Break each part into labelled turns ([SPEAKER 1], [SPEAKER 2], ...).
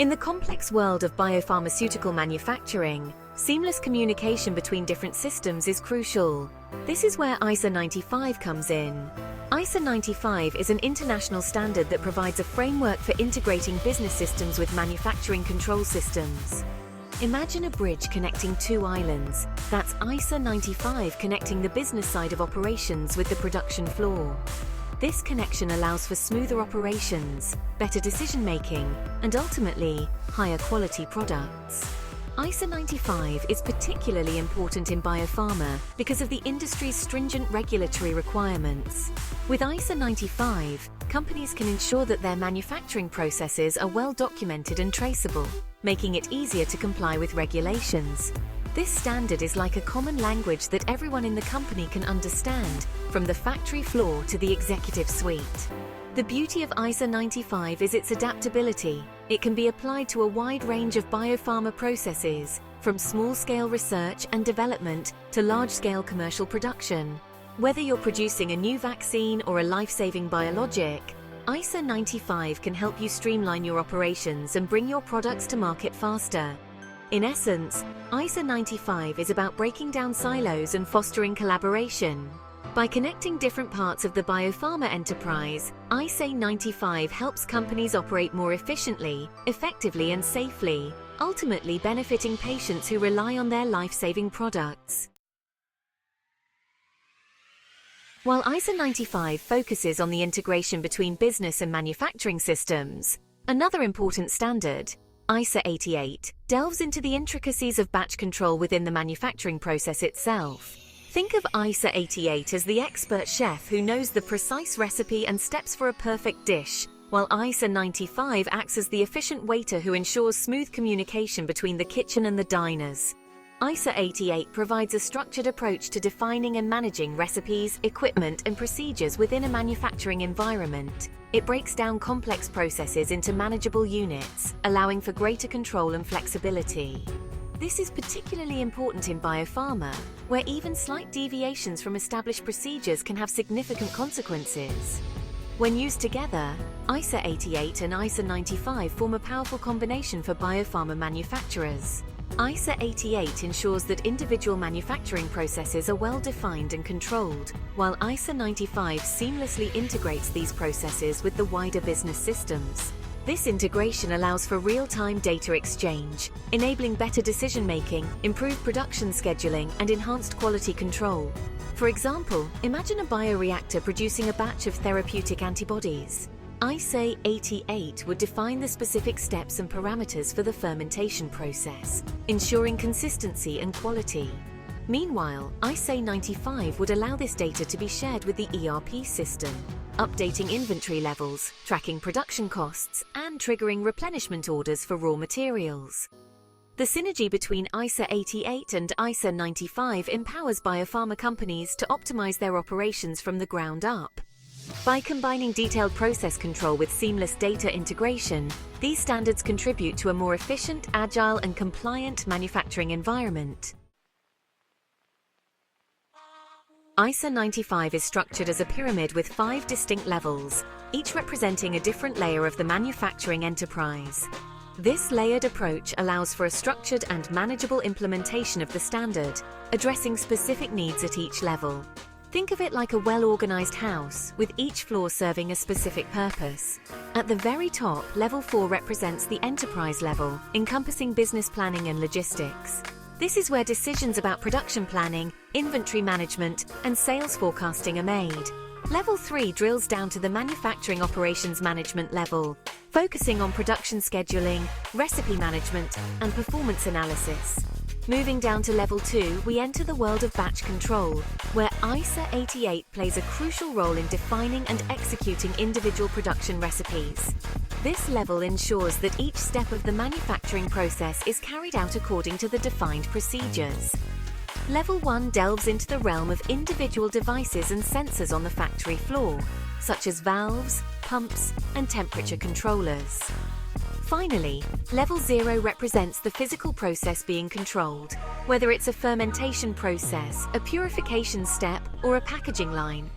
[SPEAKER 1] In the complex world of biopharmaceutical manufacturing, seamless communication between different systems is crucial. This is where ISO 95 comes in. ISO 95 is an international standard that provides a framework for integrating business systems with manufacturing control systems. Imagine a bridge connecting two islands. That's ISO 95 connecting the business side of operations with the production floor. This connection allows for smoother operations, better decision-making, and ultimately, higher quality products. ISO 95 is particularly important in biopharma because of the industry's stringent regulatory requirements. With ISO 95, companies can ensure that their manufacturing processes are well documented and traceable, making it easier to comply with regulations. This standard is like a common language that everyone in the company can understand, from the factory floor to the executive suite. The beauty of ISO 95 is its adaptability. It can be applied to a wide range of biopharma processes, from small-scale research and development to large-scale commercial production. Whether you're producing a new vaccine or a life-saving biologic, ISO 95 can help you streamline your operations and bring your products to market faster. In essence, ISO 95 is about breaking down silos and fostering collaboration. By connecting different parts of the biopharma enterprise, ISO 95 helps companies operate more efficiently, effectively, and safely, ultimately benefiting patients who rely on their life-saving products. While ISO 95 focuses on the integration between business and manufacturing systems, another important standard, ISO 88, delves into the intricacies of batch control within the manufacturing process itself. Think of ISO 88 as the expert chef who knows the precise recipe and steps for a perfect dish, while ISO 95 acts as the efficient waiter who ensures smooth communication between the kitchen and the diners. ISO 88 provides a structured approach to defining and managing recipes, equipment, and procedures within a manufacturing environment. It breaks down complex processes into manageable units, allowing for greater control and flexibility. This is particularly important in biopharma, where even slight deviations from established procedures can have significant consequences. When used together, ISO 88 and ISO 95 form a powerful combination for biopharma manufacturers. ISO 88 ensures that individual manufacturing processes are well defined and controlled, while ISO 95 seamlessly integrates these processes with the wider business systems. This integration allows for real-time data exchange, enabling better decision-making, improved production scheduling, and enhanced quality control. For example, imagine a bioreactor producing a batch of therapeutic antibodies. ISO 88 would define the specific steps and parameters for the fermentation process, ensuring consistency and quality. Meanwhile, ISO 95 would allow this data to be shared with the ERP system, updating inventory levels, tracking production costs, and triggering replenishment orders for raw materials. The synergy between ISO 88 and ISO 95 empowers biopharma companies to optimize their operations from the ground up. By combining detailed process control with seamless data integration, these standards contribute to a more efficient, agile, and compliant manufacturing environment. ISO 95 is structured as a pyramid with 5 distinct levels, each representing a different layer of the manufacturing enterprise. This layered approach allows for a structured and manageable implementation of the standard, addressing specific needs at each level. Think of it like a well-organized house, with each floor serving a specific purpose. At the very top, Level 4 represents the enterprise level, encompassing business planning and logistics. This is where decisions about production planning, inventory management, and sales forecasting are made. Level 3 drills down to the manufacturing operations management level, focusing on production scheduling, recipe management, and performance analysis. Moving down to Level 2, we enter the world of batch control, where ISO 88 plays a crucial role in defining and executing individual production recipes. This level ensures that each step of the manufacturing process is carried out according to the defined procedures. Level 1 delves into the realm of individual devices and sensors on the factory floor, such as valves, pumps, and temperature controllers. Finally, Level 0 represents the physical process being controlled, whether it's a fermentation process, a purification step, or a packaging line.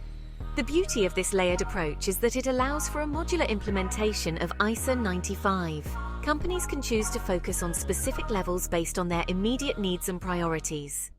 [SPEAKER 1] The beauty of this layered approach is that it allows for a modular implementation of ISO 95. Companies can choose to focus on specific levels based on their immediate needs and priorities.